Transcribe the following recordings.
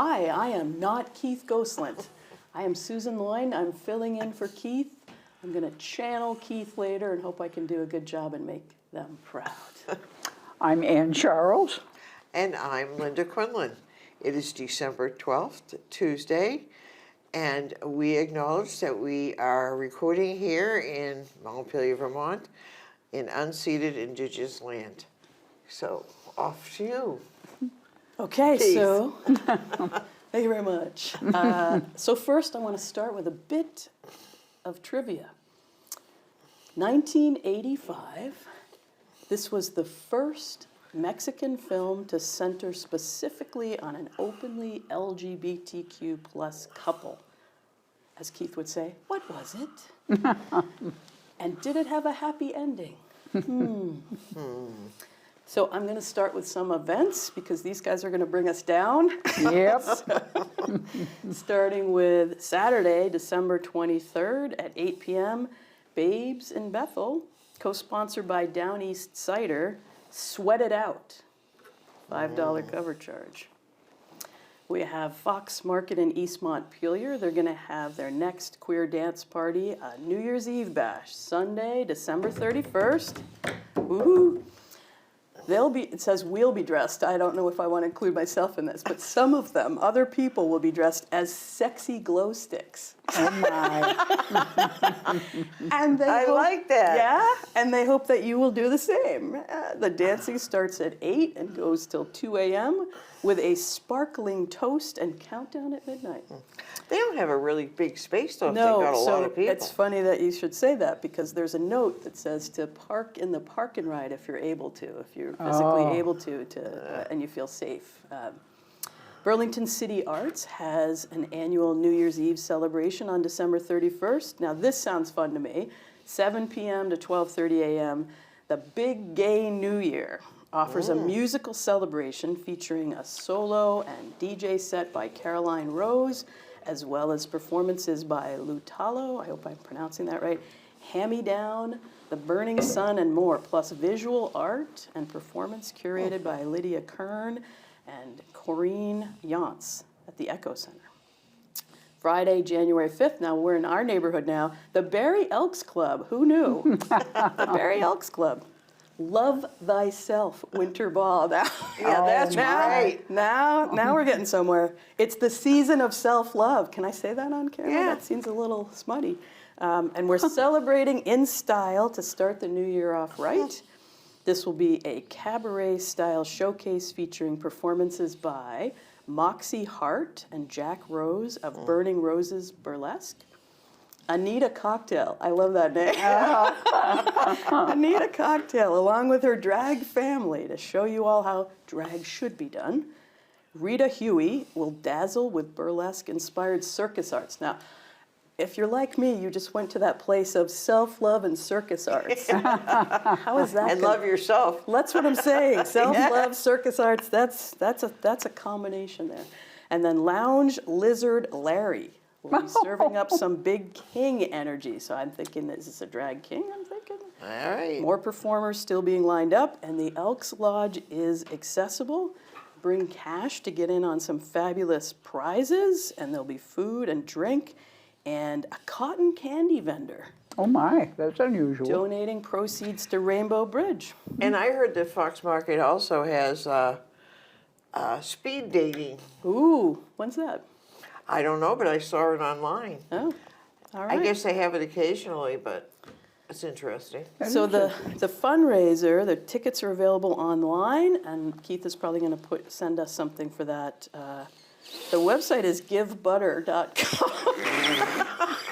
Hi, I am not Keith Ghostland. I am Susan Loyne. I'm filling in for Keith. I'm going to channel Keith later and hope I can do a good job and make them proud. I'm Ann Charles. And I'm Linda Quinlan. It is December 12th, Tuesday, and we acknowledge that we are recording here in Montpelier, Vermont, in unceded Indigenous land. So, off to you. Okay, Keith. so thank you very much. So first, I want to start with a bit of trivia. 1985, this was the first Mexican film to center specifically on an openly LGBTQ plus couple. As Keith would say, what was it? And did it have a happy ending? So I'm going to start with some events because these guys are going to bring us down. Yep. Starting with Saturday, December 23rd at 8 p.m., Babes in Bethel, co-sponsored by Down East Cider, Sweat It Out, $5 cover charge. We have Fox Market in East Montpelier. They're going to have their next queer dance party, a New Year's Eve bash, Sunday, December 31st. Woohoo! It says we'll be dressed. I don't know if I want to include myself in this, but some of them, other people, will be dressed as sexy glow sticks. Oh my. And I like that. Yeah, and they hope that you will do the same. The dancing starts at 8 and goes till 2 a.m. with a sparkling toast and countdown at midnight. They don't have a really big space, though, if No, they've got a lot so of people. it's funny that you should say that because there's a note that says to park in the park and ride if you're able to, if you're physically able to and you feel safe. Burlington City Arts has an annual New Year's Eve celebration on December 31st. Now this sounds fun to me. 7 p.m. to 12:30 a.m. The Big Gay New Year offers a musical celebration featuring a solo and DJ set by Caroline Rose, as well as performances by Lutalo, I hope I'm pronouncing that right, Hand-Me Down, The Burning Sun, and more, plus visual art and performance curated by Lydia Kern and Corinne Yance at the Echo Center. Friday, January 5th, now we're in our neighborhood now, the Barry Elks Club, who knew? The Barry Elks Club. Love Thyself Winter Ball. Now, Yeah, that's great. Now we're getting somewhere. It's the season of self-love. Can I say that on camera? Yeah. That seems a little smutty. And we're celebrating in style to start the new year off right. This will be a cabaret-style showcase featuring performances by Moxie Hart and Jack Rose of Burning Roses Burlesque. Anita Cocktail, I love that name. Anita Cocktail, along with her drag family to show you all how drag should be done. Rita Huey will dazzle with burlesque-inspired circus arts. Now, if you're like me, you just went to that place of self-love and circus arts. How is that? And love yourself. That's what I'm saying. Self-love, circus arts, that's a combination there. And then Lounge Lizard Larry will be serving up some big king energy. So I'm thinking, is this a drag king? I'm thinking. All right. More performers still being lined up, and the Elks Lodge is accessible. Bring cash to get in on some fabulous prizes, and there'll be food and drink, and a cotton candy vendor. Oh my, that's unusual. Donating proceeds to Rainbow Bridge. And I heard that Fox Market also has speed dating. Ooh, when's that? I don't know, but I saw it online. Oh, all right. I guess they have it occasionally, but it's interesting. So the fundraiser, the tickets are available online, and Keith is probably going to send us something for that. The website is givebutter.com.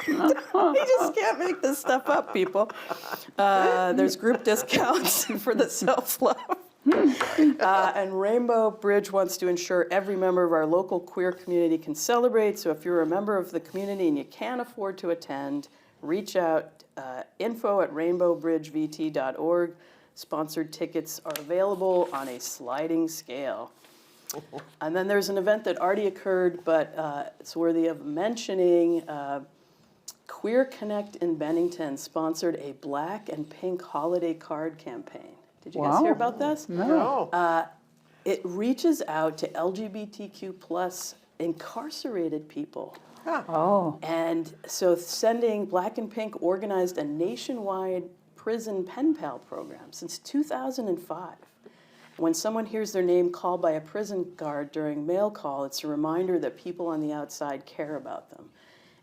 You just can't make this stuff up, people. There's group discounts for the self-love. And Rainbow Bridge wants to ensure every member of our local queer community can celebrate. So if you're a member of the community and you can't afford to attend, reach out, info@rainbowbridgevt.org. Sponsored tickets are available on a sliding scale. And then there's an event that already occurred, but it's worthy of mentioning. Queer Connect in Bennington sponsored a black and pink holiday card campaign. Did you guys hear about this? No. It reaches out to LGBTQ plus incarcerated people. Oh, And so Sending Black and Pink organized a nationwide prison pen pal program since 2005. When someone hears their name called by a prison guard during mail call, it's a reminder that people on the outside care about them.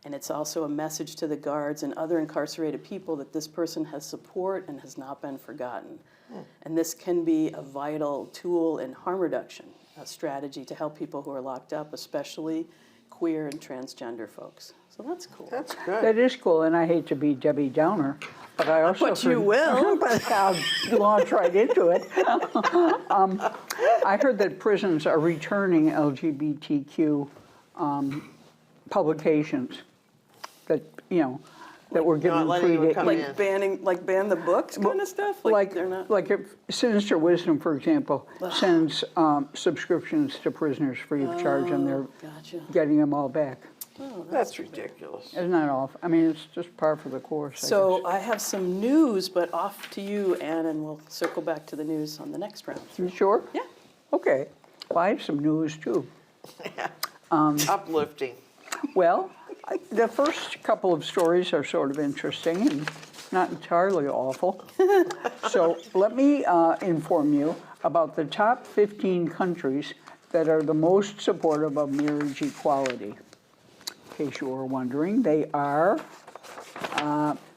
And it's also a message to the guards and other incarcerated people that this person has support and has not been forgotten. And this can be a vital tool in harm reduction, a strategy to help people who are locked up, especially queer and transgender folks. So that's cool. That's good. that is cool, and I hate to be Debbie Downer, but I also But you heard- will. but I'll launch right into it. I heard that prisons are returning LGBTQ publications that, you know, that were given letting free them to come eat. in. Like ban the books kind of stuff? Like, they're not. like if Sinister Wisdom, for example, sends subscriptions to prisoners free of charge, and they're Gotcha. getting them all back. Oh, That's ridiculous. Isn't that awful? I mean, it's just par for the course. I guess. So I have some news, but off to you, Ann, and we'll circle back to the news on the next round. You sure? Yeah. Okay. Well, I have some news too. Uplifting. Well, the first couple of stories are sort of interesting and not entirely awful. So let me inform you about the top 15 countries that are the most supportive of marriage equality. In case you were wondering, they are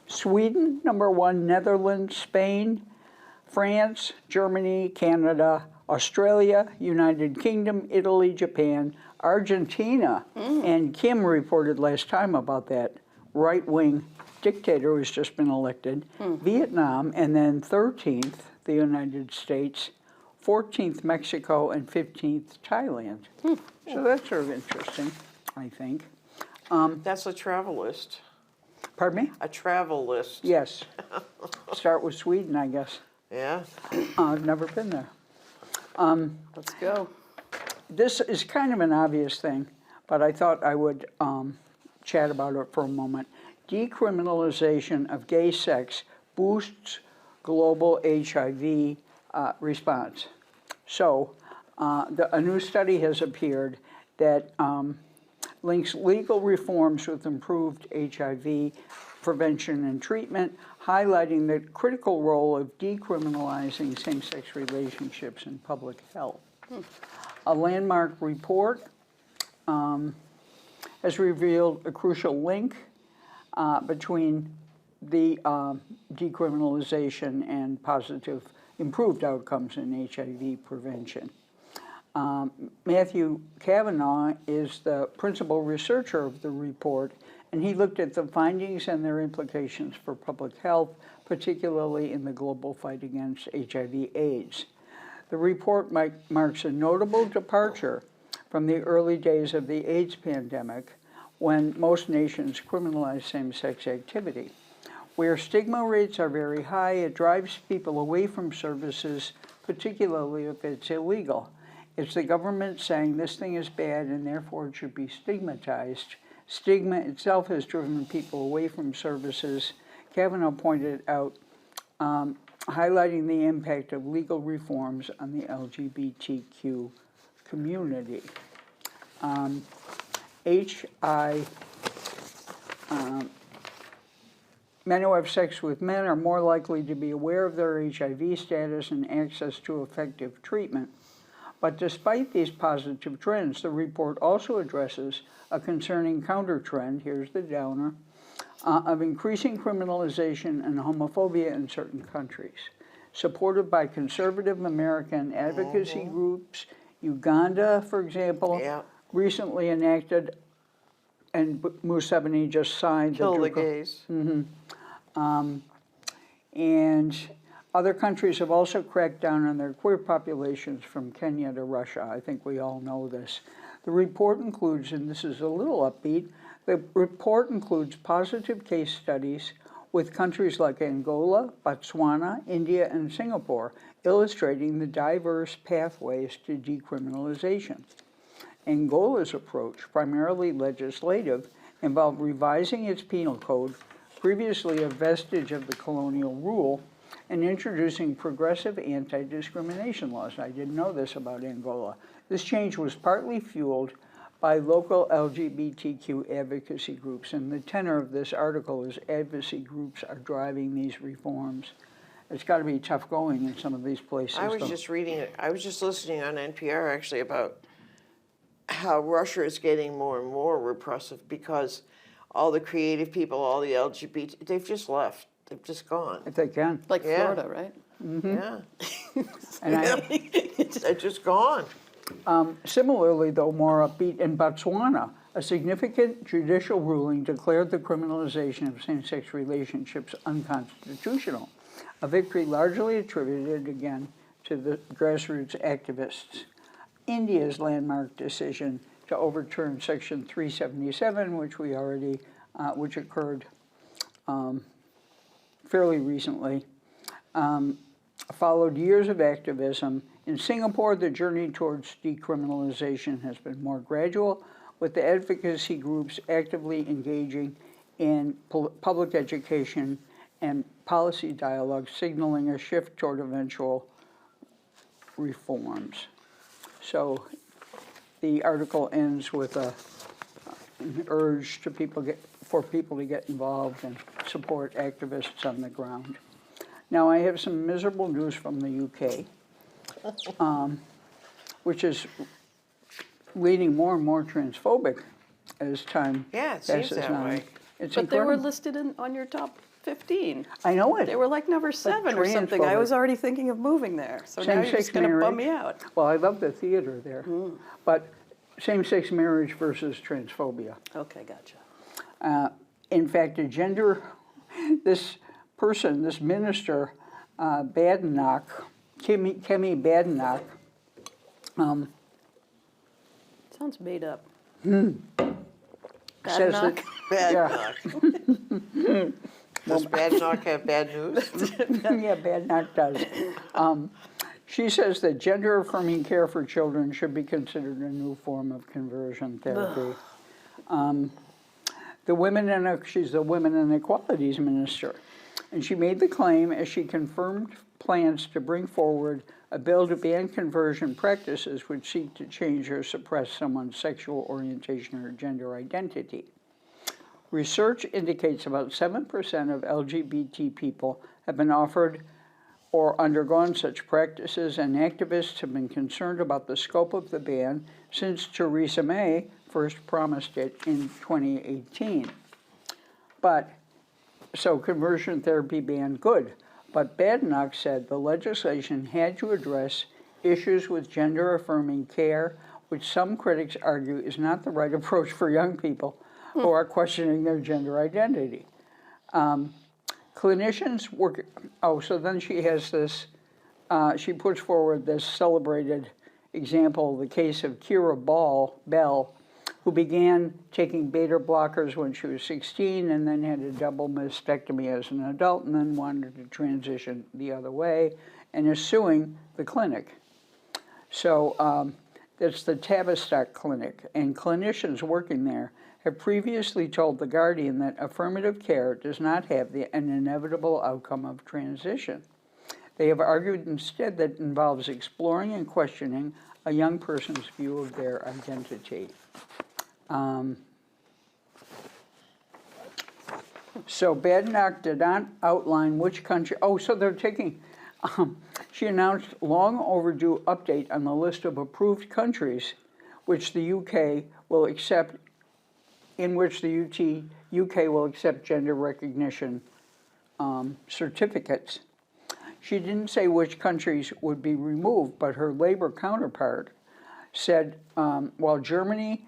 Sweden, number 1, Netherlands, Spain, France, Germany, Canada, Australia, United Kingdom, Italy, Japan, Argentina, and Kim reported last time about that right-wing dictator who's just been elected, Vietnam, and then 13th, the United States, 14th, Mexico, and 15th, Thailand. So that's sort of interesting, I think. That's a travel list. Pardon me? A travel list. Yes. Start with Sweden, I guess. Yeah. I've never been there. Let's go. This is kind of an obvious thing, but I thought I would chat about it for a moment. Decriminalization of gay sex boosts global HIV response. So, a new study has appeared that links legal reforms with improved HIV prevention and treatment, highlighting the critical role of decriminalizing same-sex relationships in public health. A landmark report has revealed a crucial link between the decriminalization and positive improved outcomes in HIV prevention. Matthew Cavanaugh is the principal researcher of the report, and he looked at the findings and their implications for public health, particularly in the global fight against HIV/AIDS. The report marks a notable departure from the early days of the AIDS pandemic, when most nations criminalized same-sex activity. Where stigma rates are very high, it drives people away from services, particularly if it's illegal. It's the government saying this thing is bad and therefore it should be stigmatized. Stigma itself has driven people away from services. Kavanaugh pointed out, highlighting the impact of legal reforms on the LGBTQ community. Men who have sex with men are more likely to be aware of their HIV status and access to effective treatment. But despite these positive trends, the report also addresses a concerning counter-trend, here's the downer, of increasing criminalization and homophobia in certain countries. Supported by conservative American advocacy groups, Uganda, for example, recently enacted, and Museveni just signed Kill the gays. And other countries have also cracked down on their queer populations, from Kenya to Russia. I think we all know this. The report includes, and this is a little upbeat, the report includes positive case studies with countries like Angola, Botswana, India, and Singapore, illustrating the diverse pathways to decriminalization. Angola's approach, primarily legislative, involved revising its penal code, previously a vestige of the colonial rule, and introducing progressive anti-discrimination laws. I didn't know this about Angola. This change was partly fueled by local LGBTQ advocacy groups. And the tenor of this article is advocacy groups are driving these reforms. It's got to be tough going in some of these places. I was just reading it. I was just listening on NPR actually about how Russia is getting more and more repressive because all the creative people, all the LGBT, they've just left. They've just gone. If they can. Like Yeah. Florida, right? Yeah, And they're just gone. Similarly, though, more upbeat in Botswana, a significant judicial ruling declared the criminalization of same-sex relationships unconstitutional, a victory largely attributed again to the grassroots activists. India's landmark decision to overturn Section 377, which occurred fairly recently, followed years of activism. In Singapore, the journey towards decriminalization has been more gradual, with the advocacy groups actively engaging in public education and policy dialogue, signaling a shift toward eventual reforms. So the article ends with an urge to for people to get involved and support activists on the ground. Now, I have some miserable news from the UK, which is leading more and more transphobic as time Yeah, it seems passes that on. way. It's But they were incredible. listed on your top 15. I know it. They were like number 7 or something. I transphobic. was already thinking of moving there. So now you're Same-sex just going to bum marriage. me out. Well, I love the theater there, but same-sex marriage versus transphobia. Okay, gotcha. In fact, this minister, Badenoch, Kemi Badenoch, Sounds made up. says that, Badenoch? Bad Yeah. knock. Does bad knock have bad news? yeah, Badenoch does. She says that gender-affirming care for children should be considered a new form of conversion therapy. She's the Women and Equalities Minister, and she made the claim as she confirmed plans to bring forward a bill to ban conversion practices which seek to change or suppress someone's sexual orientation or gender identity. Research indicates about 7% of LGBT people have been offered or undergone such practices, and activists have been concerned about the scope of the ban since Theresa May first promised it in 2018. So conversion therapy ban, good. But Badenoch said the legislation had to address issues with gender-affirming care, which some critics argue is not the right approach for young people who are questioning their gender identity. Clinicians work, so then she has this, she puts forward this celebrated example, the case of Kira Bell, who began taking beta blockers when she was 16 and then had a double mastectomy as an adult and then wanted to transition the other way and is suing the clinic. So that's the Tavistock Clinic, and clinicians working there have previously told The Guardian that affirmative care does not have an inevitable outcome of transition. They have argued instead that it involves exploring and questioning a young person's view of their identity. So Badenoch did not outline which country, so they're taking, she announced long overdue update on the list of approved countries which the UK will accept, in which the UK will accept gender recognition certificates. She didn't say which countries would be removed, but her Labour counterpart said, while Germany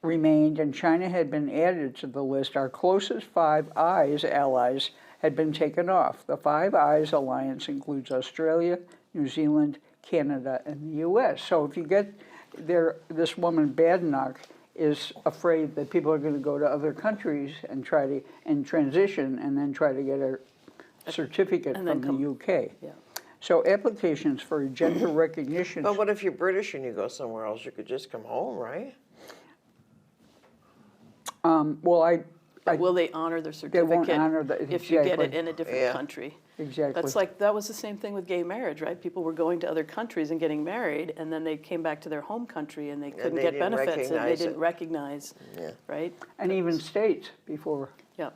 remained and China had been added to the list, our closest Five Eyes allies had been taken off. The Five Eyes alliance includes Australia, New Zealand, Canada, and the US. So if you get there, this woman Badenoch is afraid that people are going to go to other countries and try to transition and then try to get a certificate from the UK. Yeah. So applications for gender recognition. But what if you're British and you go somewhere else? You could just come home, right? Well, But will they honor the They certificate won't honor the, if you get it exactly, in a different Yeah. country? exactly. That's like, that was the same thing with gay marriage, right? People were going to other countries and getting married, and then they came back to their home country and they couldn't they get didn't benefits, and they recognize didn't it. recognize, Yeah. right? And even states before. Yeah.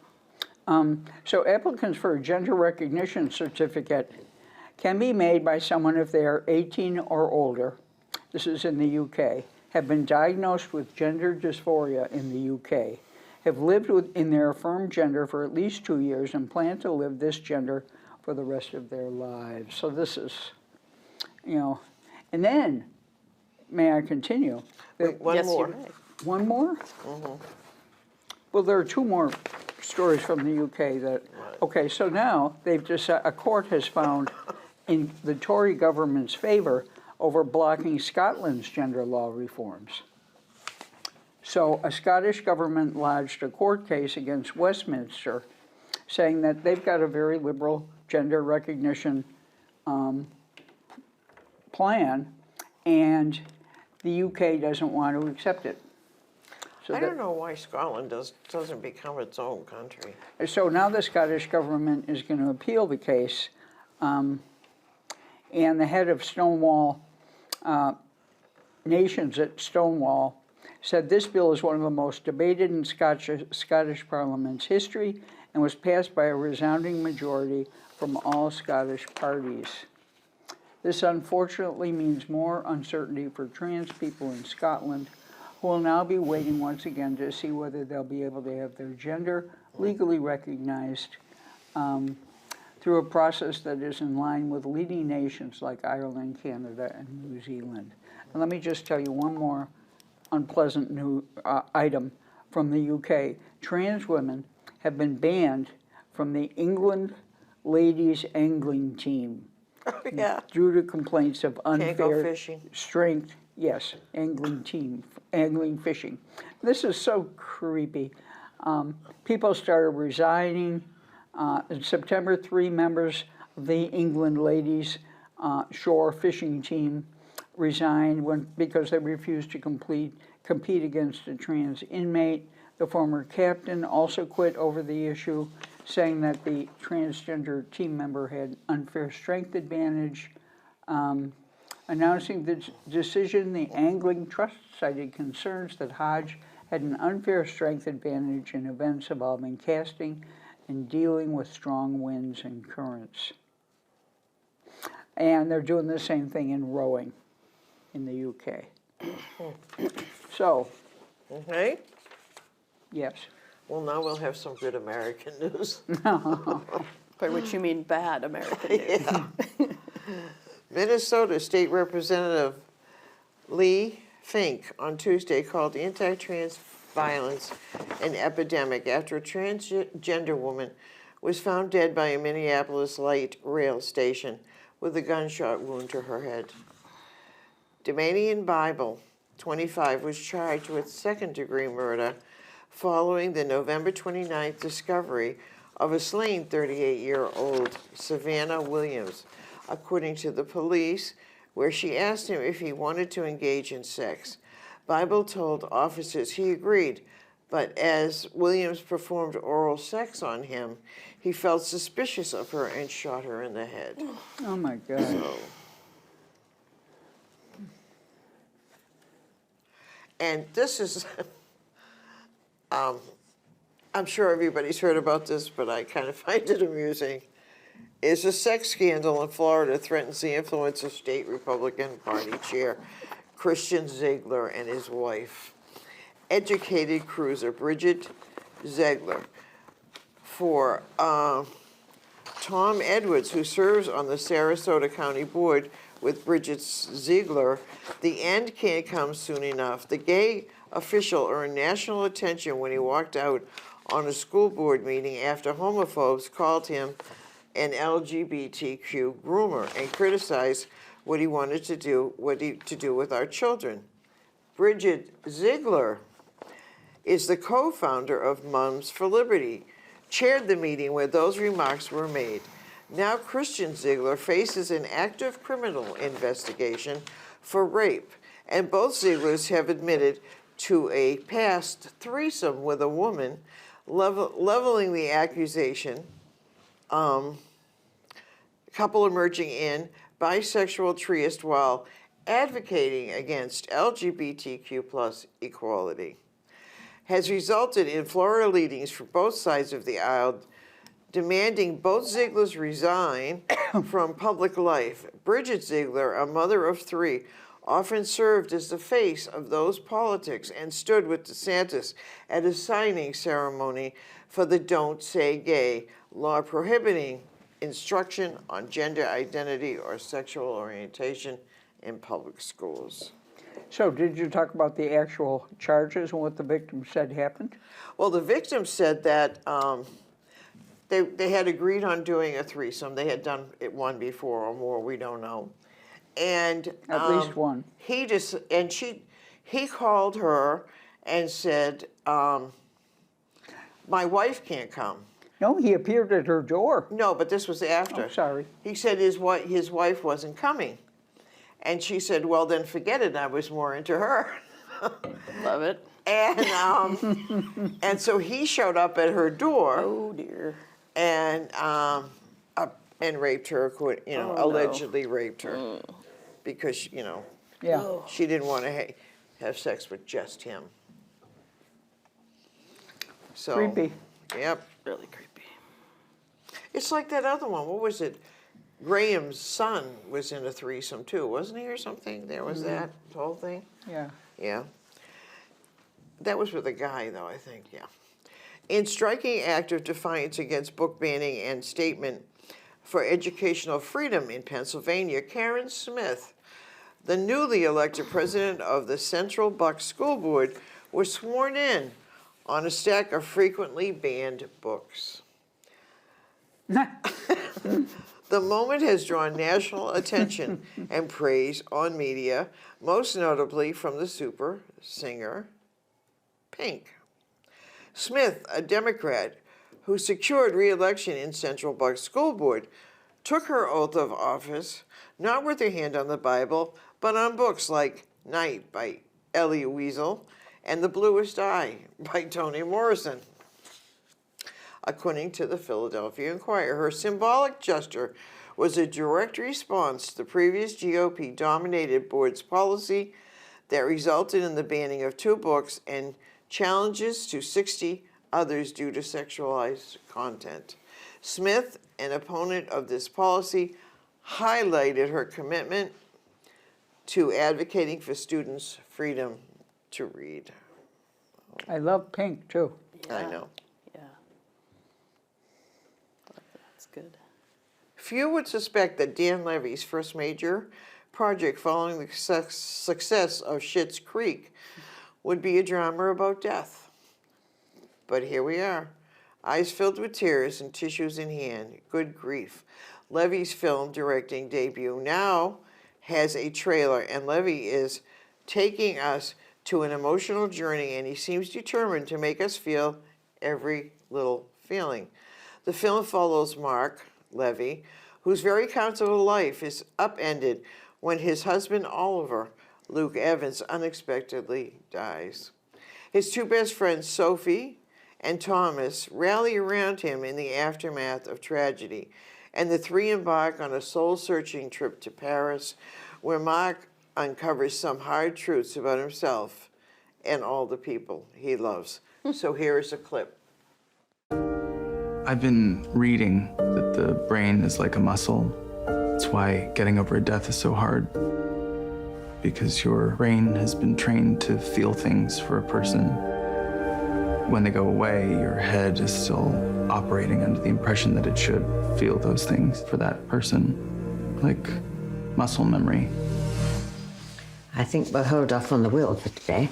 So applicants for a gender recognition certificate can be made by someone if they are 18 or older, this is in the UK, have been diagnosed with gender dysphoria in the UK, have lived in their affirmed gender for at least 2 years and plan to live this gender for the rest of their lives. So this is, and then, may I continue? Wait, one Yes, you more. may. One more? Well, there are 2 more stories from the UK that, okay, so now they've just, a court has found in the Tory government's favor over blocking Scotland's gender law reforms. So a Scottish government lodged a court case against Westminster saying that they've got a very liberal gender recognition plan, and the UK doesn't want to accept it. So I don't know why Scotland doesn't become its own country. So now the Scottish government is going to appeal the case, and the head of Stonewall Nations at Stonewall said this bill is one of the most debated in Scottish Parliament's history and was passed by a resounding majority from all Scottish parties. This unfortunately means more uncertainty for trans people in Scotland, who will now be waiting once again to see whether they'll be able to have their gender legally recognized through a process that is in line with leading nations like Ireland, Canada, and New Zealand. And let me just tell you one more unpleasant new item from the UK. Trans women have been banned from the England ladies angling team Yeah. due to complaints of Can't go unfair fishing. strength. Yes, angling team, angling fishing. This is so creepy. People started resigning. In September, 3 members of the England ladies shore fishing team resigned because they refused to compete against a trans inmate. The former captain also quit over the issue, saying that the transgender team member had unfair strength advantage. Announcing the decision, the Angling Trust cited concerns that Hodge had an unfair strength advantage in events involving casting and dealing with strong winds and currents. And they're doing the same thing in rowing in the UK. So, Okay. yes. Well, now we'll have some good American news. By which you mean bad American news. Yeah. Minnesota State Representative Lee Fink on Tuesday called anti-trans violence an epidemic after a transgender woman was found dead by a Minneapolis light rail station with a gunshot wound to her head. Damanian Bible, 25, was charged with second-degree murder following the November 29th discovery of a slain 38-year-old Savannah Williams, according to the police, where she asked him if he wanted to engage in sex. Bible told officers he agreed, but as Williams performed oral sex on him, he felt suspicious of her and shot her in the head. Oh my God. So, and this is, I'm sure everybody's heard about this, but I kind of find it amusing. Is a sex scandal in Florida threatens the influence of state Republican Party chair Christian Ziegler and his wife. Educated cruiser Bridget Ziegler for Tom Edwards, who serves on the Sarasota County Board with Bridget Ziegler. The end can't come soon enough. The gay official earned national attention when he walked out on a school board meeting after homophobes called him an LGBTQ groomer and criticized what he wanted to do, to do with our children. Bridget Ziegler is the co-founder of Moms for Liberty, chaired the meeting where those remarks were made. Now Christian Ziegler faces an active criminal investigation for rape, and both Zieglers have admitted to a past threesome with a woman leveling the accusation, couple emerging in bisexual triest while advocating against LGBTQ+ equality, has resulted in Florida leadings from both sides of the aisle demanding both Zieglers resign from public life. Bridget Ziegler, a mother of 3, often served as the face of those politics and stood with DeSantis at a signing ceremony for the Don't Say Gay law prohibiting instruction on gender identity or sexual orientation in public schools. So did you talk about the actual charges and what the victim said happened? Well, the victim said that they had agreed on doing a threesome. They had done it one before or more, we don't know. And At least one. He called her and said, my wife can't come. No, he appeared at her door. No, but this was after. Oh, sorry. He said his wife wasn't coming. And she said, well, then forget it. I was more into her. Love it. And so he showed up at her door. Oh, dear. And raped her, allegedly raped her. Because, Yeah. she didn't want to have sex with just him. So, Creepy. Yep. Really creepy. It's like that other one. What was it? Graham's son was in a threesome too, wasn't he, or something? There was that whole thing. Yeah. Yeah. That was with a guy, though, I think, yeah. In striking act of defiance against book banning and statement for educational freedom in Pennsylvania, Karen Smith, the newly elected president of the Central Bucks School Board, was sworn in on a stack of frequently banned books. The moment has drawn national attention and praise on media, most notably from the super singer Pink. Smith, a Democrat who secured re-election in Central Bucks School Board, took her oath of office not with her hand on the Bible, but on books like Night by Elie Wiesel and The Bluest Eye by Toni Morrison. According to the Philadelphia Inquirer, her symbolic gesture was a direct response to the previous GOP-dominated board's policy that resulted in the banning of 2 books and challenges to 60 others due to sexualized content. Smith, an opponent of this policy, highlighted her commitment to advocating for students' freedom to read. I love Pink, too. I know. Yeah. That's good. Few would suspect that Dan Levy's first major project following the success of Schitt's Creek would be a drama about death. But here we are, eyes filled with tears and tissues in hand. Good grief. Levy's film directing debut now has a trailer, and Levy is taking us to an emotional journey, and he seems determined to make us feel every little feeling. The film follows Mark Levy, whose very comfortable life is upended when his husband Oliver, Luke Evans, unexpectedly dies. His 2 best friends, Sophie and Thomas, rally around him in the aftermath of tragedy, and the 3 embark on a soul-searching trip to Paris, where Mark uncovers some hard truths about himself and all the people he loves. So here is a clip. I've been reading that the brain is like a muscle. That's why getting over a death is so hard. Because your brain has been trained to feel things for a person. When they go away, your head is still operating under the impression that it should feel those things for that person, like muscle memory. I think we'll hold off on the will for today.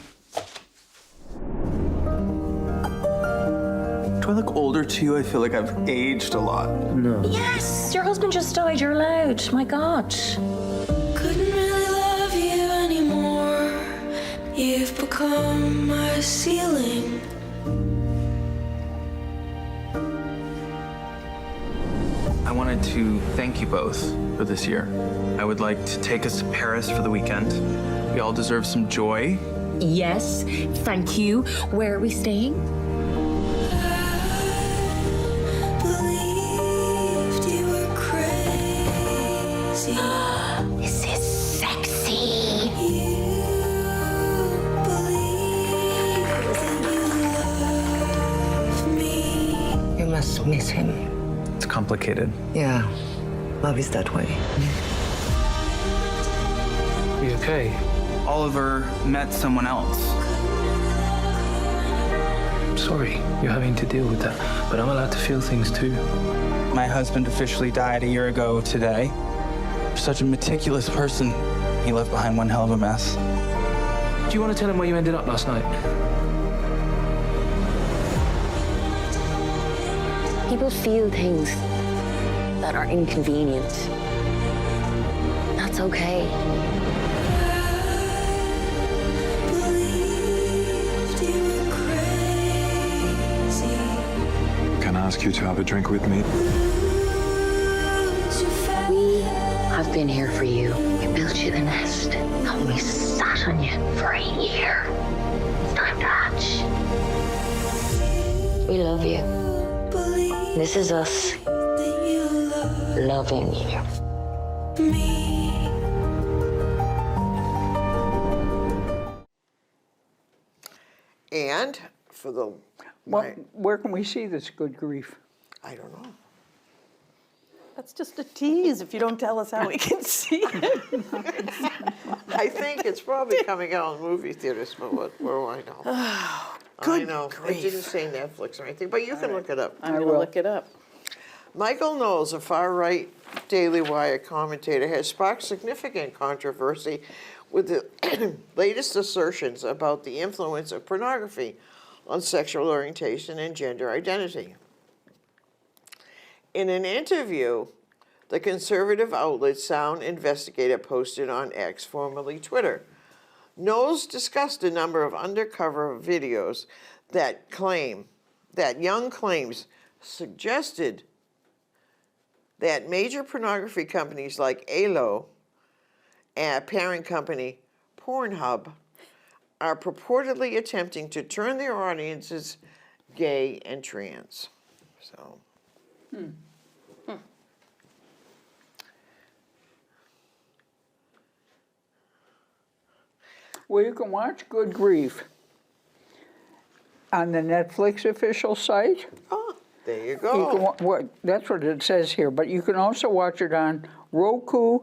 Do I look older to you? I feel like I've aged a lot. No. Yes, your husband just died. You're allowed. My God. Couldn't really love you anymore. You've become my ceiling. I wanted to thank you both for this year. I would like to take us to Paris for the weekend. We all deserve some joy. Yes, thank you. Where are we staying? miss him. It's complicated. Yeah, love is that way. You okay? Oliver met someone else. I'm sorry you're having to deal with that, but I'm allowed to feel things too. My husband officially died a year ago today. Such a meticulous person. He left behind one hell of a mess. Do you want to tell him where you ended up last night? People feel things that are inconvenient. That's okay. Believed you were crazy. Can I ask you to have a drink with me? Lose your faith. We have been here for you. We built you the nest, and we sat on you for a year. It's time to hatch. We love you. Believe This is us that you love loving you. me. And for the, Where can we see this good grief? I don't know. That's just a tease if you don't tell us how we can see it. I think it's probably coming out in movie theaters, but what do I know? I know. It didn't say Netflix or anything, but you can look it up. I'm going to look it up. Michael Knowles, a far-right Daily Wire commentator, has sparked significant controversy with the latest assertions about the influence of pornography on sexual orientation and gender identity. In an interview, the conservative outlet Sound Investigator posted on X, formerly Twitter, Knowles discussed a number of undercover videos that Young claims suggested that major pornography companies like ALO and parent company Pornhub are purportedly attempting to turn their audiences gay and trans. So. Well, you can watch Good Grief on the Netflix official site. Oh, there you You can go. that's what it says here, but you can also watch it on Roku,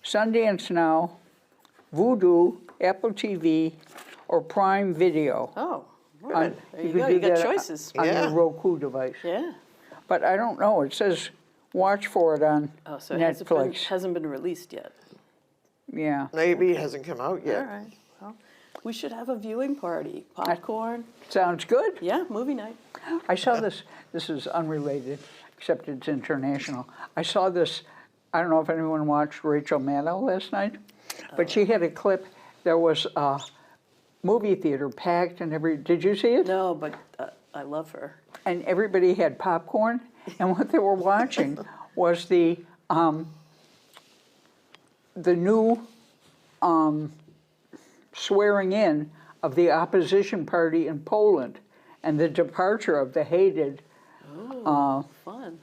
Sundance Now, Vudu, Apple TV, or Prime Video. Oh, On- there you can go. do You got that choices. on Yeah. your Roku device. Yeah. But I don't know, it says watch for it on Oh, so it Netflix. hasn't been released yet. Yeah. Maybe it hasn't come out yet. All right. Well, we should have a viewing party. Popcorn. Sounds good. Yeah, movie night. I saw this is unrelated, except it's international. I saw this, I don't know if anyone watched Rachel Maddow last night, but she had a clip. There was a movie theater packed and did you see it? No, but I love her. And everybody had popcorn, and what they were watching was the new swearing in of the opposition party in Poland and the departure of the hated Fun.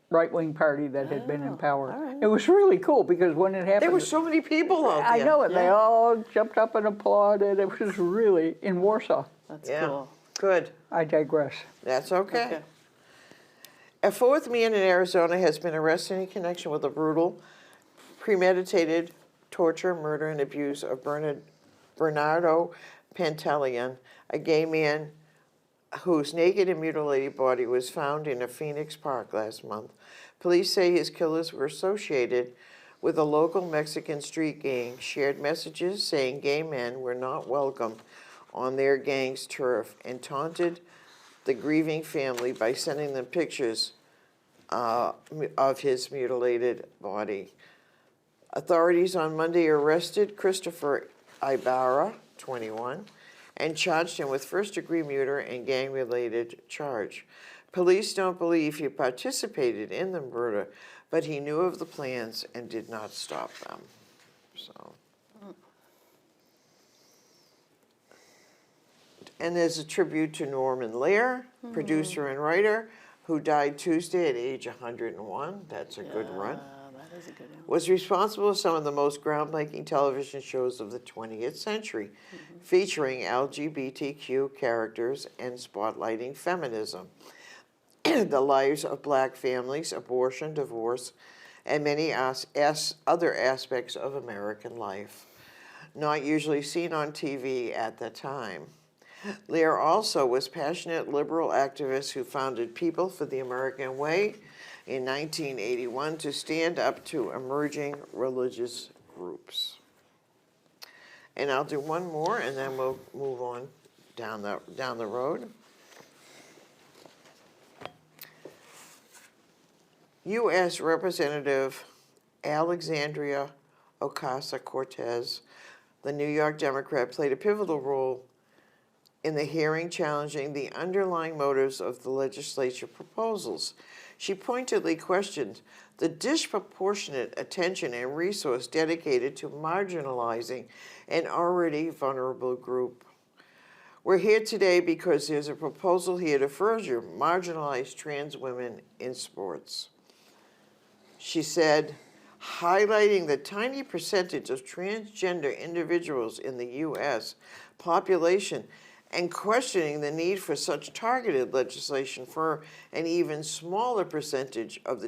right-wing party that had been in power. all right. It was really cool because when it happened, There were so many people out there. I know it. They all jumped up and applauded. It was really in Warsaw. That's Yeah, cool. good. I digress. That's okay. Okay. A fourth man in Arizona has been arrested in connection with a brutal, premeditated torture, murder, and abuse of Bernardo Pantaleon, a gay man whose naked and mutilated body was found in a Phoenix park last month. Police say his killers were associated with a local Mexican street gang, shared messages saying gay men were not welcome on their gang's turf, and taunted the grieving family by sending them pictures of his mutilated body. Authorities on Monday arrested Christopher Ibarra, 21, and charged him with first-degree murder and gang-related charge. Police don't believe he participated in the murder, but he knew of the plans and did not stop them. So. And there's a tribute to Norman Lear, producer and writer, who died Tuesday at age 101. That's a good run. That is a good one. Was responsible for some of the most groundbreaking television shows of the 20th century, featuring LGBTQ characters and spotlighting feminism. the lives of black families, abortion, divorce, and many other aspects of American life, not usually seen on TV at the time. Lear also was passionate liberal activist who founded People for the American Way in 1981 to stand up to emerging religious groups. And I'll do one more, and then we'll move on down the road. U.S. Representative Alexandria Ocasio-Cortez, the New York Democrat, played a pivotal role in the hearing challenging the underlying motives of the legislature proposals. She pointedly questioned the disproportionate attention and resource dedicated to marginalizing an already vulnerable group. We're here today because there's a proposal here to further marginalize trans women in sports. She said, highlighting the tiny percentage of transgender individuals in the U.S. population and questioning the need for such targeted legislation for an even smaller percentage of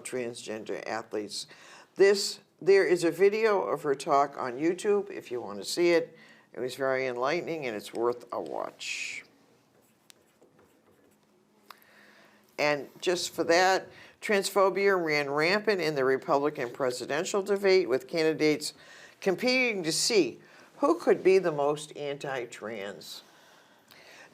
transgender athletes. There is a video of her talk on YouTube if you want to see it. It was very enlightening and it's worth a watch. And just for that, transphobia ran rampant in the Republican presidential debate, with candidates competing to see who could be the most anti-trans,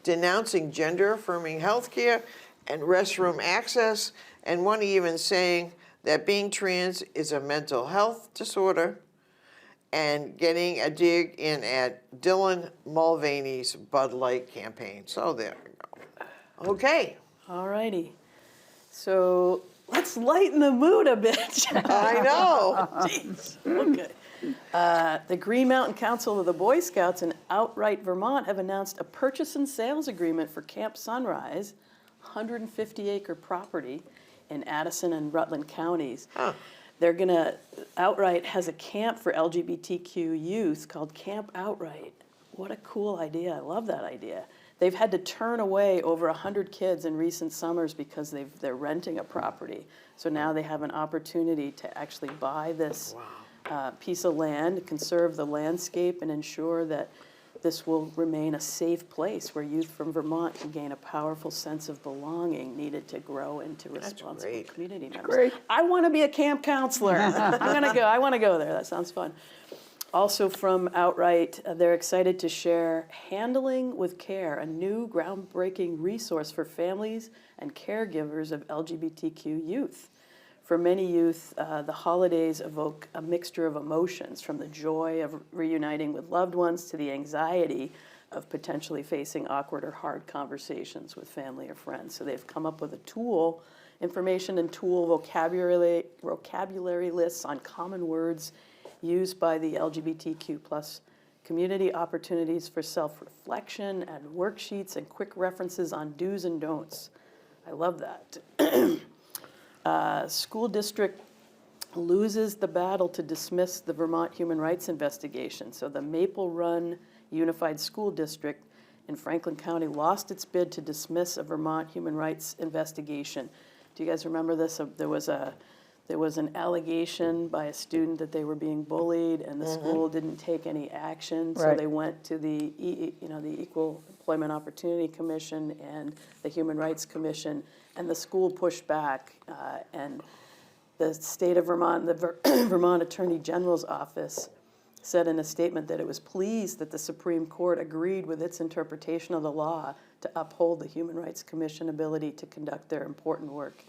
denouncing gender-affirming healthcare and restroom access, and one even saying that being trans is a mental health disorder, and getting a dig in at Dylan Mulvaney's Bud Light campaign. So there we go. Okay. All righty. So let's lighten the mood a bit. I know. Jeez. Okay. The Green Mountain Council of the Boy Scouts in Outright, Vermont have announced a purchase and sales agreement for Camp Sunrise, 150-acre property in Addison and Rutland counties. Huh. They're gonna, Outright has a camp for LGBTQ youth called Camp Outright. What a cool idea. I love that idea. They've had to turn away over 100 kids in recent summers because they're renting a property. So now they have an opportunity to actually buy this piece of land, conserve the landscape, and ensure that this will remain a safe place where youth from Vermont can gain a powerful sense of belonging needed to grow into responsible community members. Great. I want to be a camp counselor. I want to go there. That sounds fun. Also from Outright, they're excited to share Handling with Care, a new groundbreaking resource for families and caregivers of LGBTQ youth. For many youth, the holidays evoke a mixture of emotions, from the joy of reuniting with loved ones to the anxiety of potentially facing awkward or hard conversations with family or friends. So they've come up with a tool, information and tool vocabulary lists on common words used by the LGBTQ plus community, opportunities for self-reflection, and worksheets and quick references on do's and don'ts. I love that. School district loses the battle to dismiss the Vermont human rights investigation. So the Maple Run Unified School District in Franklin County lost its bid to dismiss a Vermont human rights investigation. Do you guys remember this? There was an allegation by a student that they were being bullied, and the school didn't take any action. So they went to the Equal Employment Opportunity Commission and the Human Rights Commission, and the school pushed back. And the state of Vermont, the Vermont Attorney General's office, said in a statement that it was pleased that the Supreme Court agreed with its interpretation of the law to uphold the Human Rights Commission ability to conduct their important work.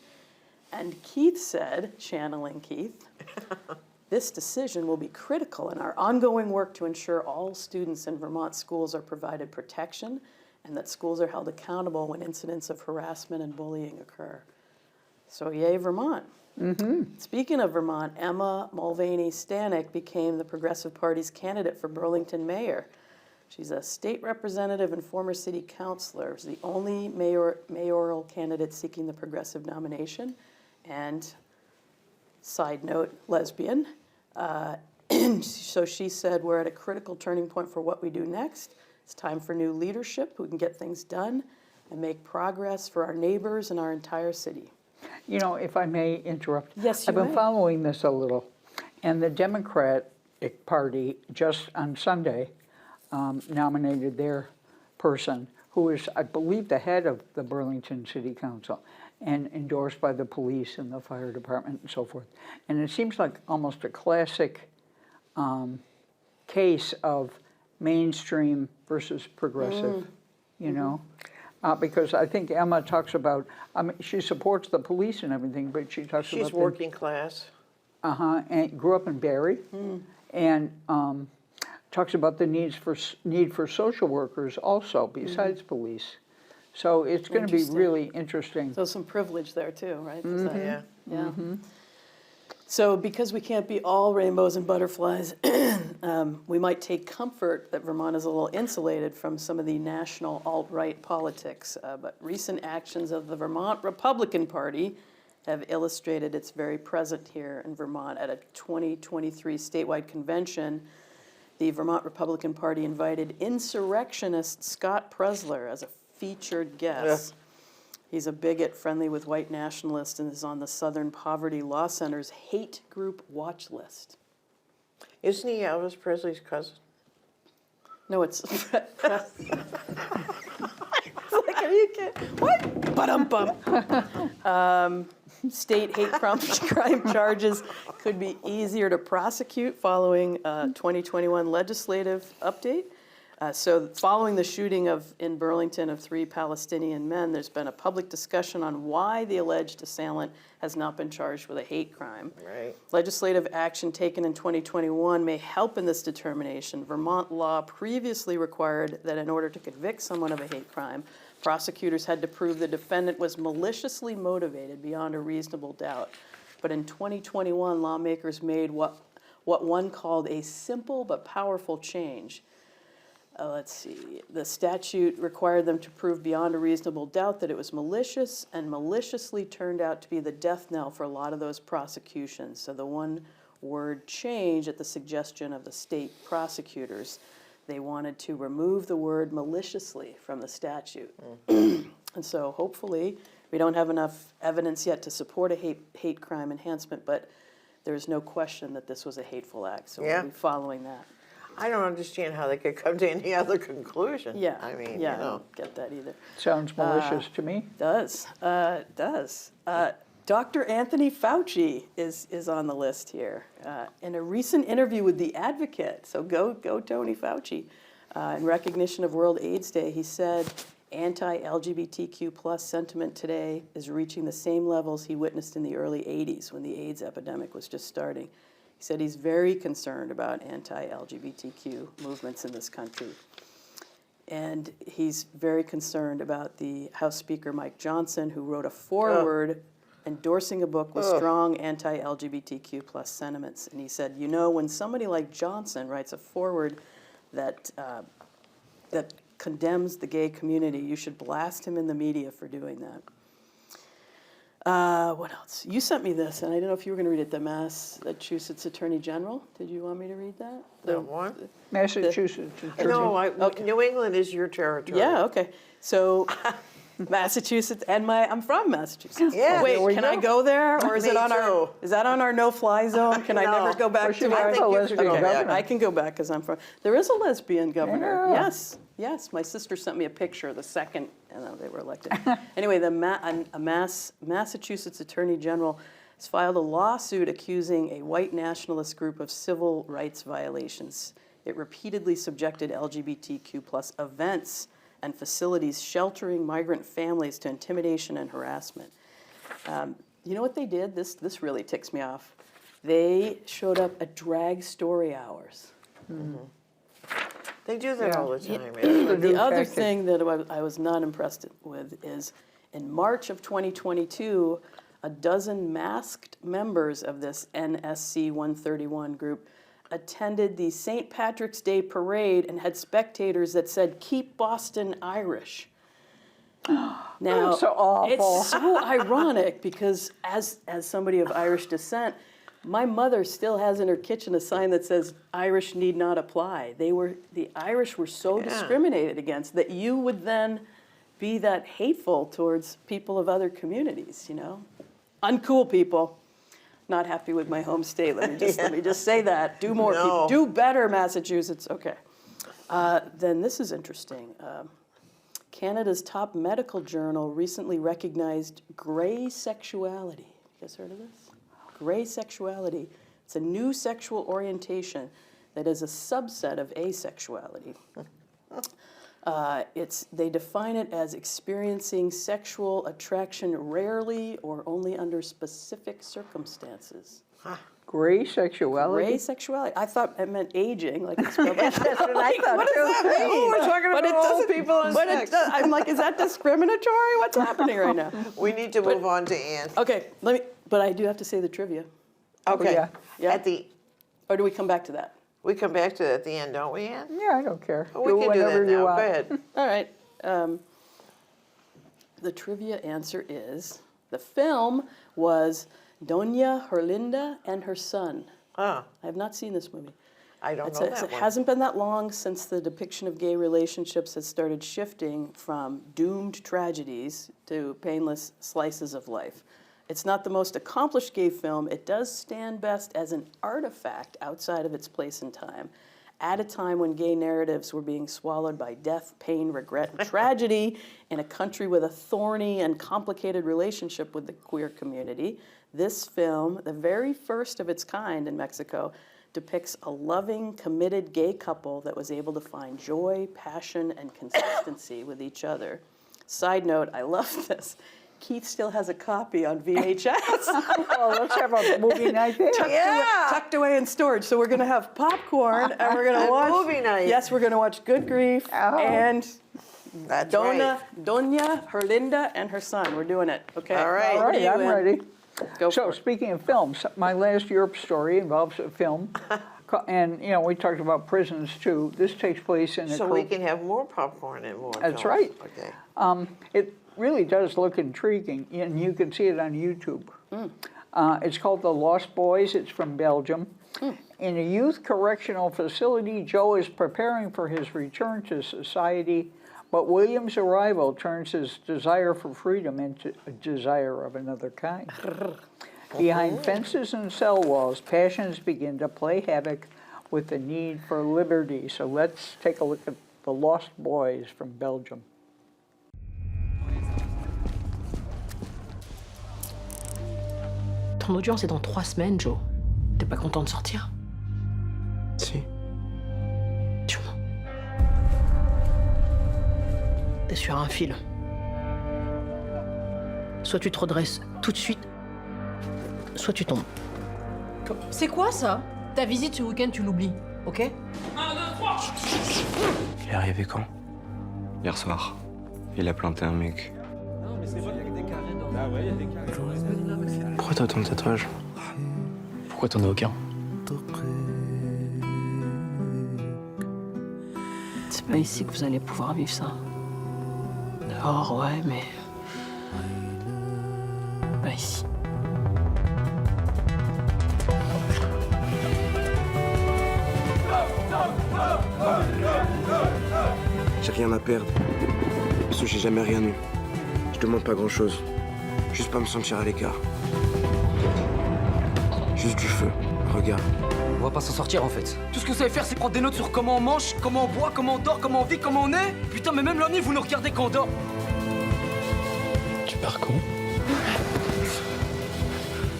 And Keith said, channeling Keith, this decision will be critical in our ongoing work to ensure all students in Vermont schools are provided protection and that schools are held accountable when incidents of harassment and bullying occur. So yay, Vermont. Speaking of Vermont, Emma Mulvaney Stanek became the Progressive Party's candidate for Burlington mayor. She's a state representative and former city councilor. She's the only mayoral candidate seeking the Progressive nomination. And side note, lesbian. So she said, we're at a critical turning point for what we do next. It's time for new leadership who can get things done. and make progress for our neighbors and our entire city. You know, if I may interrupt. Yes, you I've been may. following this a little, and the Democratic Party just on Sunday nominated their person, who is, I believe, the head of the Burlington City Council, and endorsed by the police and the fire department and so forth. And it seems like almost a classic case of mainstream versus progressive, you know? Because I think Emma talks about, I mean, she supports the police and everything, but she talks about She's working class. and grew up in Barry, and talks about the need for social workers also besides police. So it's going to be Interesting. really interesting. So some privilege there too, right? Is that- Yeah. Yeah. So because we can't be all rainbows and butterflies, we might take comfort that Vermont is a little insulated from some of the national alt-right politics. But recent actions of the Vermont Republican Party have illustrated its very present here in Vermont. At a 2023 statewide convention, the Vermont Republican Party invited insurrectionist Scott Presler as a featured guest. He's a bigot friendly with white nationalists and is on the Southern Poverty Law Center's hate group watch list. Isn't he Elvis Presley's cousin? No, it's It's like, are you kidding? What? Ba-dum-bum. State hate crime charges could be easier to prosecute following a 2021 legislative update. So following the shooting in Burlington of 3 Palestinian men, there's been a public discussion on why the alleged assailant has not been charged with a hate crime. Right. Legislative action taken in 2021 may help in this determination. Vermont law previously required that in order to convict someone of a hate crime, prosecutors had to prove the defendant was maliciously motivated beyond a reasonable doubt. But in 2021, lawmakers made what one called a simple but powerful change. Let's see, the statute required them to prove beyond a reasonable doubt that it was malicious, and maliciously turned out to be the death knell for a lot of those prosecutions. So the one word change at the suggestion of the state prosecutors, they wanted to remove the word maliciously from the statute. And so hopefully, we don't have enough evidence yet to support a hate crime enhancement, but there's no question that this was a hateful act, so Yeah. we'll be following that. I don't understand how they could come to any other conclusion. Yeah, I mean, yeah, you I know. don't get that either. Sounds malicious to me. Does. Dr. Anthony Fauci is on the list here. In a recent interview with The Advocate, so go Tony Fauci, in recognition of World AIDS Day, he said anti-LGBTQ plus sentiment today is reaching the same levels he witnessed in the early 80s when the AIDS epidemic was just starting. He said he's very concerned about anti-LGBTQ movements in this country. And he's very concerned about the House Speaker Mike Johnson, who wrote a foreword endorsing a book with strong anti-LGBTQ plus sentiments. And he said, you know, when somebody like Johnson writes a foreword that condemns the gay community, you should blast him in the media for doing that. What else? You sent me this, and I don't know if you were going to read it. The Massachusetts Attorney General. Did you want me to read that? The what? Massachusetts. No, New England is your territory. Yeah. Okay. So, Massachusetts, and I'm from Massachusetts. Yeah, Wait, there we can go. I go there, or is Me it on too. is that on our no-fly zone? Can I No. never go back to I where think you lesbian should go governor. back. I can go back because I'm from. There is a lesbian governor. Yeah. Yes. My sister sent me a picture the second they were elected. Anyway, the Massachusetts Attorney General has filed a lawsuit accusing a white nationalist group of civil rights violations. It repeatedly subjected LGBTQ plus events and facilities sheltering migrant families to intimidation and harassment. You know what they did? This really ticks me off. They showed up at drag story hours. They do that all the time. The other thing that I was not impressed with is in March of 2022, a dozen masked members of this NSC 131 group attended the St. Patrick's Day parade and had spectators that said, "Keep Boston Irish." Now, That's so awful. it's so ironic because as somebody of Irish descent, my mother still has in her kitchen a sign that says Irish need not apply. The Irish were so discriminated against that you would then be that hateful towards people of other communities, you know? Uncool people. Not happy with my home state. Let me just say that. Do more, people. Do better, Massachusetts. Okay. Then this is interesting. Canada's top medical journal recently recognized gray sexuality. You guys heard of this? Gray sexuality. It's a new sexual orientation that is a subset of asexuality. They define it as experiencing sexual attraction rarely or only under specific circumstances. Gray sexuality? Gray sexuality. I thought it meant aging. Like it's spelled That's what I thought what does that mean? We're talking But about it old people and but sex. I'm like, is that discriminatory? What's happening right now? We need to move on to Ann. Okay, but I do have to say the trivia. Okay. yeah. Yeah. Or do we come back to that? we come back to that at the end, don't we, Ann? Yeah, I don't care. Oh, we can do that whatever you now. want. Go ahead. All right. The trivia answer is the film was Doña Herlinda and Her Son. Ah, I have not seen this movie. I don't It know that one. hasn't been that long since the depiction of gay relationships has started shifting from doomed tragedies to painless slices of life. It's not the most accomplished gay film. It does stand best as an artifact outside of its place and time, at a time when gay narratives were being swallowed by death, pain, regret, and tragedy in a country with a thorny and complicated relationship with the queer community. This film, the very first of its kind in Mexico, depicts a loving, committed gay couple that was able to find joy, passion, and consistency with each other. Side note, I love this. Keith still has a copy on VHS. Oh, let's have a movie night there. Tucked away in storage. So we're going to have popcorn and we're going to And watch movie night. Yes, we're going to watch Good Grief and That's Doña right. Herlinda and Her Son. We're doing it. Okay. All right. All Over to right, you, I'm Ann. ready. Go So for it. speaking of films, my last Europe story involves a film. And, you know, we talked about prisons, too. This takes place in a... So we can have more popcorn and more That's films. right. Okay. It really does look intriguing, and you can see it on YouTube. It's called The Lost Boys. It's from Belgium. In a youth correctional facility, Joe is preparing for his return to society, but William's arrival turns his desire for freedom into a desire of another kind. Behind fences and cell walls, passions begin to play havoc with the need for liberty. So let's take a look at The Lost Boys from Belgium. Ton audience est dans 3 semaines, Joe. T'es pas content de sortir? Si. Tu mens. T'es sur un fil. Soit tu te redresses tout de suite, soit tu tombes. C'est quoi ça? Ta visite ce week-end, tu l'oublies, ok? Il est arrivé quand? Hier soir, il a planté un mec. Pourquoi t'as autant de tatouages? Pourquoi t'en as aucun? C'est pas ici que vous allez pouvoir vivre ça. Dehors, ouais, mais... pas ici. J'ai rien à perdre. Parce que j'ai jamais rien eu. Je demande pas grand-chose. Juste pas me sentir à l'écart. Juste du feu. Regarde. On va pas s'en sortir en fait. Tout ce que vous savez faire, c'est prendre des notes sur comment on mange, comment on boit, comment on dort, comment on vit, comment on est. Putain, mais même la nuit, vous nous regardez quand on dort. Tu pars quand?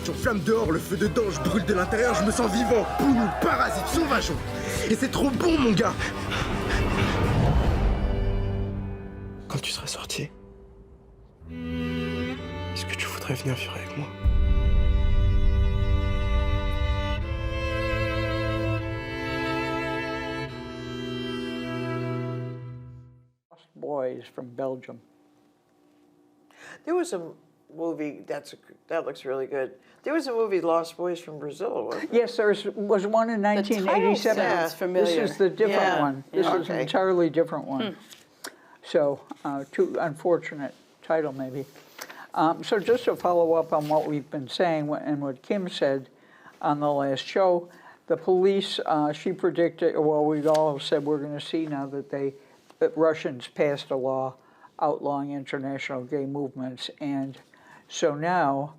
J'enflamme dehors, le feu dedans, je brûle de l'intérieur, je me sens vivant. Poulou, parasite, sauvageon. Et c'est trop bon, mon gars. Quand tu seras sorti, est-ce que tu voudrais venir vivre avec moi? Lost Boys from Belgium. There was a movie that looks really good. There was a movie, Lost Boys from Brazil, wasn't there? Yes, there was one in 1987. sounds familiar. This is the different Yeah. one. This is an Okay. entirely different one. So, too unfortunate title, maybe. So just to follow up on what we've been saying and what Kim said on the last show, the police, she predicted, well, we all said we're going to see now that Russians passed a law outlawing international gay movements. And so now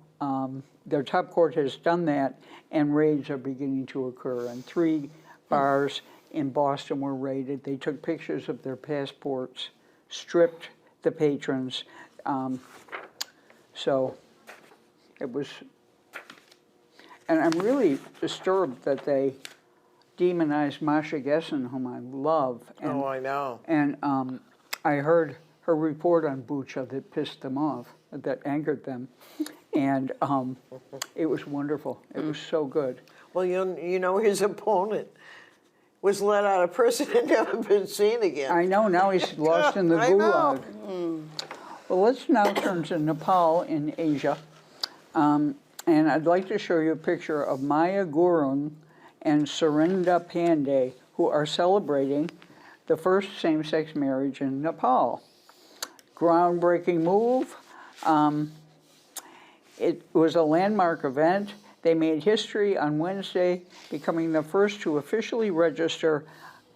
their top court has done that, and raids are beginning to occur. And 3 bars in Boston were raided. They took pictures of their passports, stripped the patrons. So it was, and I'm really disturbed that they demonized Masha Gessen, whom I love. And, Oh, I know. And I heard her report on Bucha that pissed them off, that angered them. And it was wonderful. It was so good. Well, you know, his opponent was let out of prison and never been seen again. I know, now he's lost in the I know. gulag. Well, let's now turn to Nepal in Asia. And I'd like to show you a picture of Maya Gurung and Surenda Pandey, who are celebrating the first same-sex marriage in Nepal. Groundbreaking move. It was a landmark event. They made history on Wednesday, becoming the first to officially register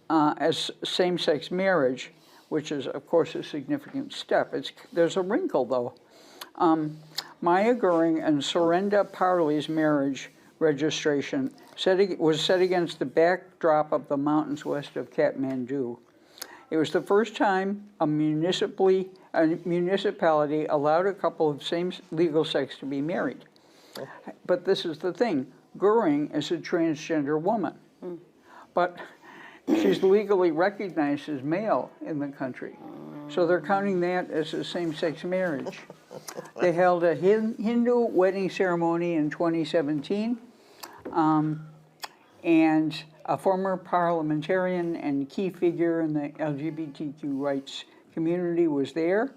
as same-sex marriage, which is, of course, a significant step. There's a wrinkle, though. Maya Gurung and Surenda Parley's marriage registration was set against the backdrop of the mountains west of Kathmandu. It was the first time a municipality allowed a couple of same legal sex to be married. But this is the thing, Gurung is a transgender woman, but she's legally recognized as male in the country. So they're counting that as a same-sex marriage. They held a Hindu wedding ceremony in 2017, and a former parliamentarian and key figure in the LGBTQ rights community was there.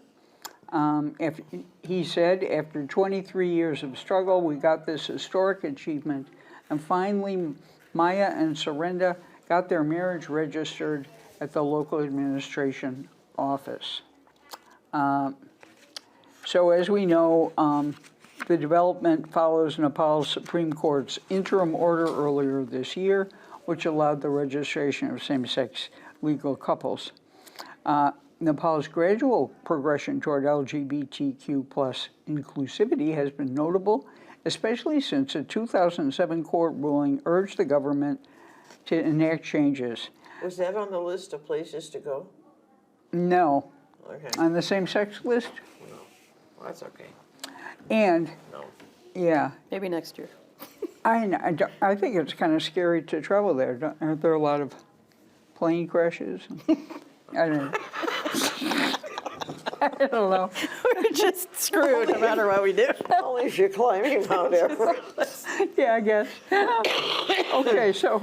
He said, after 23 years of struggle, we got this historic achievement, and finally Maya and Surenda got their marriage registered at the local administration office. So as we know, the development follows Nepal's Supreme Court's interim order earlier this year, which allowed the registration of same-sex legal couples. Nepal's gradual progression toward LGBTQ plus inclusivity has been notable, especially since a 2007 court ruling urged the government to enact changes. Was that on the list of places to go? No. Okay. On the same-sex list? No. Well, that's okay. And, No. yeah. Maybe next year. I think it's kind of scary to travel there. Aren't there a lot of plane crashes? I don't know. I don't know. We're just screwed no matter what we do. Only if you're climbing Mount Everest. Yeah, I guess. Okay, so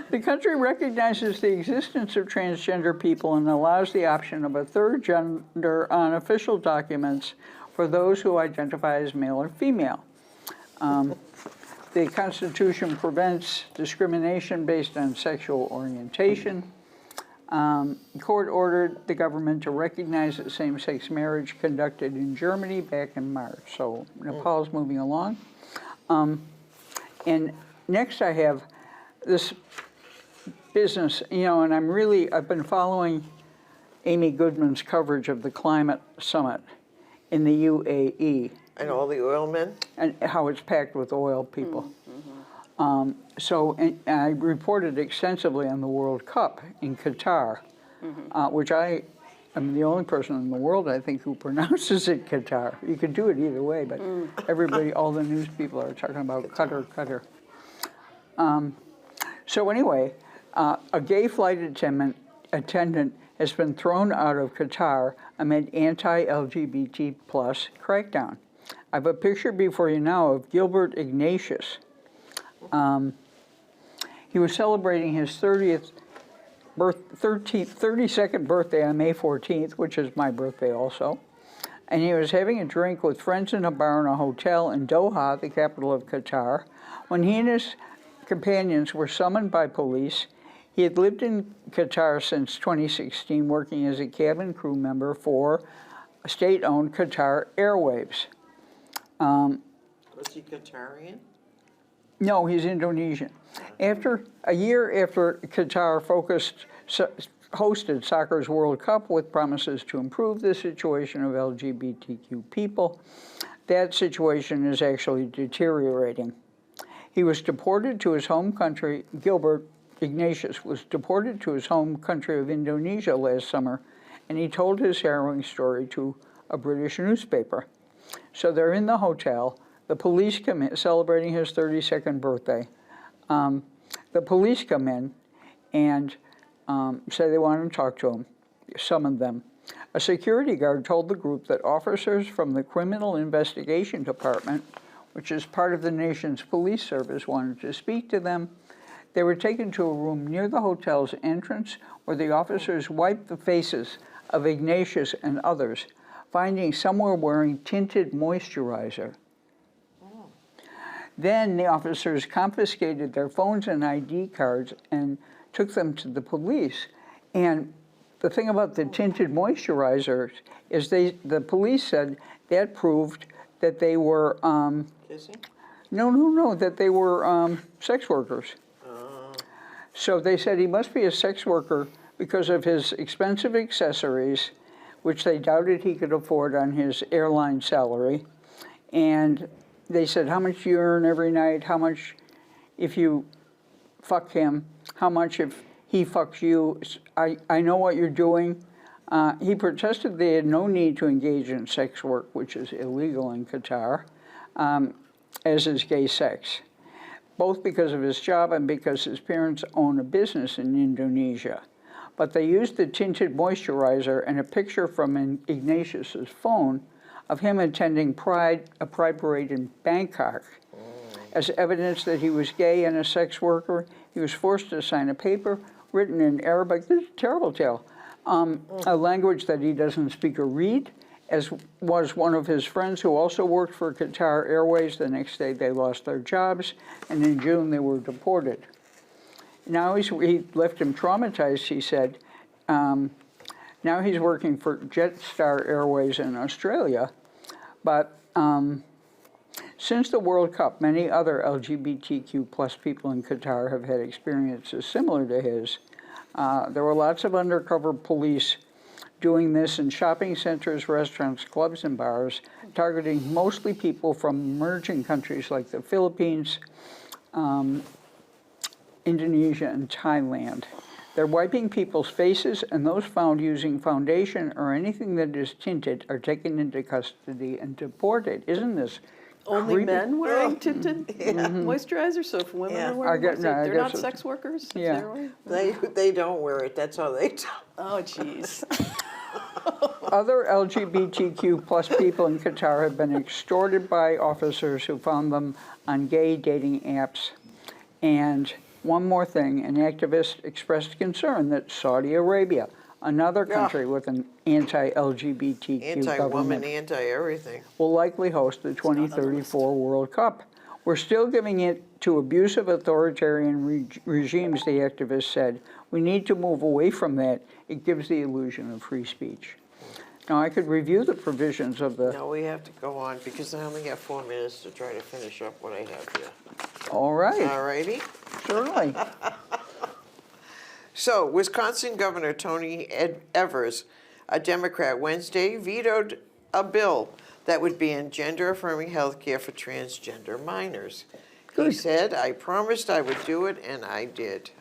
the country recognizes the existence of transgender people and allows the option of a third gender on official documents for those who identify as male or female. The Constitution prevents discrimination based on sexual orientation. The court ordered the government to recognize that same-sex marriage conducted in Germany back in March. So Nepal's moving along. And next I have this business, and I've been following Amy Goodman's coverage of the climate summit in the UAE. And all the oil men? And how it's packed with oil people. And I reported extensively on the World Cup in Qatar, which I am the only person in the world, I think, who pronounces it Qatar. You could do it either way, but everybody, all the news people are talking about Qatar. So anyway, a gay flight attendant has been thrown out of Qatar amid anti-LGBT plus crackdown. I have a picture before you now of Gilbert Ignatius. He was celebrating his 32nd birthday on May 14th, which is my birthday also. And he was having a drink with friends in a bar in a hotel in Doha, the capital of Qatar, when he and his companions were summoned by police. He had lived in Qatar since 2016, working as a cabin crew member for state-owned Qatar Airwaves. Was he Qatarian? No, he's Indonesian. A year after Qatar hosted soccer's World Cup with promises to improve the situation of LGBTQ people. That situation is actually deteriorating. He was deported to his home country. Gilbert Ignatius was deported to his home country of Indonesia last summer, and he told his harrowing story to a British newspaper. So they're in the hotel. The police come in, celebrating his 32nd birthday. The police come in and say they want to talk to him, summoned them. A security guard told the group that officers from the Criminal Investigation Department, which is part of the nation's police service, wanted to speak to them. They were taken to a room near the hotel's entrance where the officers wiped the faces of Ignatius and others, finding somewhere wearing tinted moisturizer. Then the officers confiscated their phones and ID cards and took them to the police. And the thing about the tinted moisturizers is the police said that proved that they were Kissing? No, that they were sex workers. So they said he must be a sex worker because of his expensive accessories, which they doubted he could afford on his airline salary. And they said, how much do you earn every night? How much if you fuck him? How much if he fucks you? I know what you're doing. He protested they had no need to engage in sex work, which is illegal in Qatar, as is gay sex, both because of his job and because his parents own a business in Indonesia. But they used the tinted moisturizer and a picture from Ignatius's phone of him attending a pride parade in Bangkok as evidence that he was gay and a sex worker. He was forced to sign a paper written in Arabic. This is a terrible tale. A language that he doesn't speak or read, as was one of his friends who also worked for Qatar Airways. The next day they lost their jobs, and in June they were deported. Now he left him traumatized, he said. Now he's working for Jetstar Airways in Australia. But since the World Cup, many other LGBTQ plus people in Qatar have had experiences similar to his. There were lots of undercover police doing this in shopping centers, restaurants, clubs, and bars, targeting mostly people from emerging countries like the Philippines, Indonesia, and Thailand. They're wiping people's faces, and those found using foundation or anything that is tinted are taken into custody and deported. Isn't this Only creepy? men wearing tinted moisturizer? So if women are wearing it, they're not sex workers? Yeah. They don't wear it. That's how they tell. Oh, jeez. Other LGBTQ plus people in Qatar have been extorted by officers who found them on gay dating apps. And one more thing, an activist expressed concern that Saudi Arabia, another country with an anti-LGBTQ Anti-woman, government, anti-everything. will likely host the 2034 World Cup. We're still giving it to abusive authoritarian regimes, the activist said. We need to move away from that. It gives the illusion of free speech. Now, I could review the provisions of the... No, we have to go on because I only got 4 minutes to try to finish up what I have here. All right. All righty. Certainly. So, Wisconsin Governor Tony Evers, a Democrat, Wednesday vetoed a bill that would ban gender-affirming health care for transgender minors. He Good. said, I promised I would do it, and I did.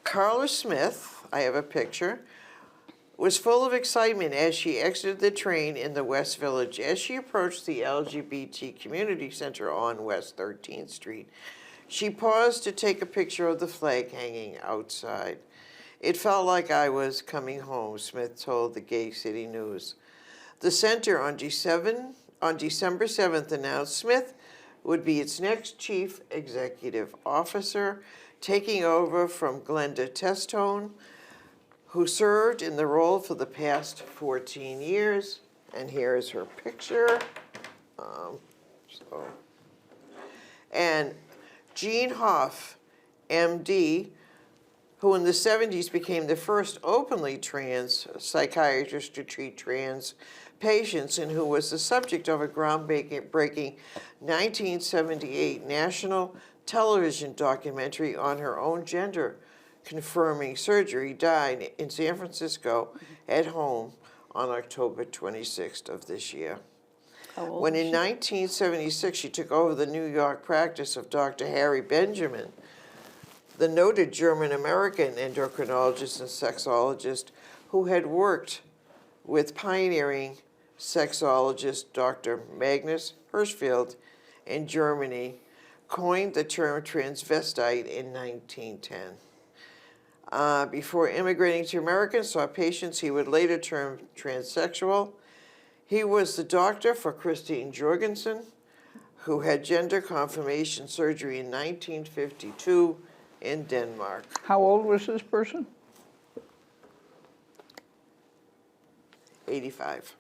Carla Smith, I have a picture, was full of excitement as she exited the train in the West Village. As she approached the LGBT Community Center on West 13th Street, she paused to take a picture of the flag hanging outside. It felt like I was coming home, Smith told the Gay City News. The center on December 7th announced Smith would be its next chief executive officer, taking over from Glenda Testone, who served in the role for the past 14 years. And here is her picture. And Jean Hoff, MD, who in the 70s became the first openly trans psychiatrist to treat trans patients and who was the subject of a groundbreaking 1978 national television documentary on her own gender confirming surgery, died in San Francisco at home on October 26th of this year. How old When was in she? 1976 she took over the New York practice of Dr. Harry Benjamin, the noted German-American endocrinologist and sexologist who had worked with pioneering sexologist Dr. Magnus Hirschfeld in Germany, coined the term transvestite in 1910. Before immigrating to America, saw patients he would later term transsexual. He was the doctor for Christine Jorgensen, who had gender confirmation surgery in 1952 in Denmark. How old was this person? 85.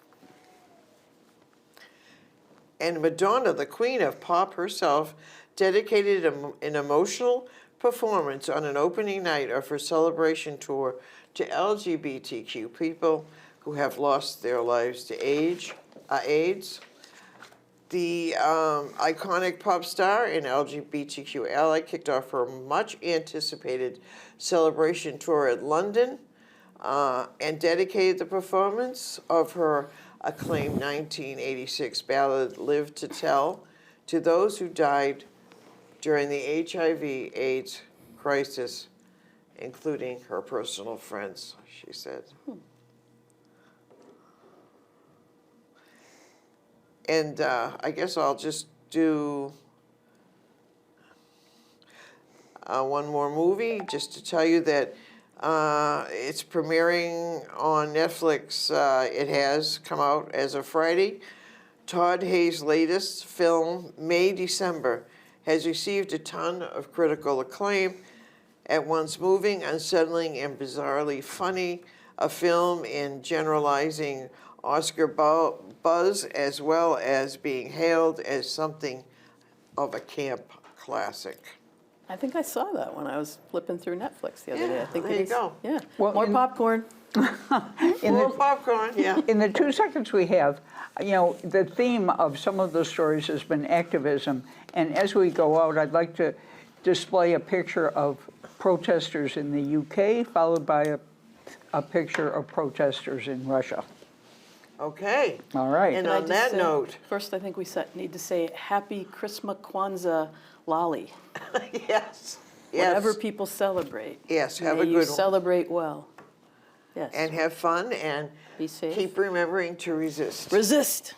And Madonna, the queen of pop herself, dedicated an emotional performance on an opening night of her celebration tour to LGBTQ people who have lost their lives to AIDS. The iconic pop star and LGBTQ ally kicked off her much anticipated celebration tour at London and dedicated the performance of her acclaimed 1986 ballad, Live to Tell, to those who died during the HIV/AIDS crisis, including her personal friends, she said. And I guess I'll just do one more movie, just to tell you that it's premiering on Netflix. It has come out as of Friday. Todd Hayes' latest film, May December, has received a ton of critical acclaim. At once moving, unsettling, and bizarrely funny, a film in generalizing Oscar buzz, as well as being hailed as something of a camp classic. I think I saw that when I was flipping through Netflix the other day. I think there it you is. go. Yeah. Well, More in- popcorn. More popcorn, yeah. In the 2 seconds we have, you know, the theme of some of the stories has been activism. And as we go out, I'd like to display a picture of protesters in the UK, followed by a picture of protesters in Russia. Okay. All right. And Can I on just that say- note, First, I think we need to say Happy Christmas Kwanzaa Lolly. yes, Whatever yes, people celebrate. yes, have May a you good one. celebrate well. Yes. And have fun and Be safe. keep remembering to resist. Resist.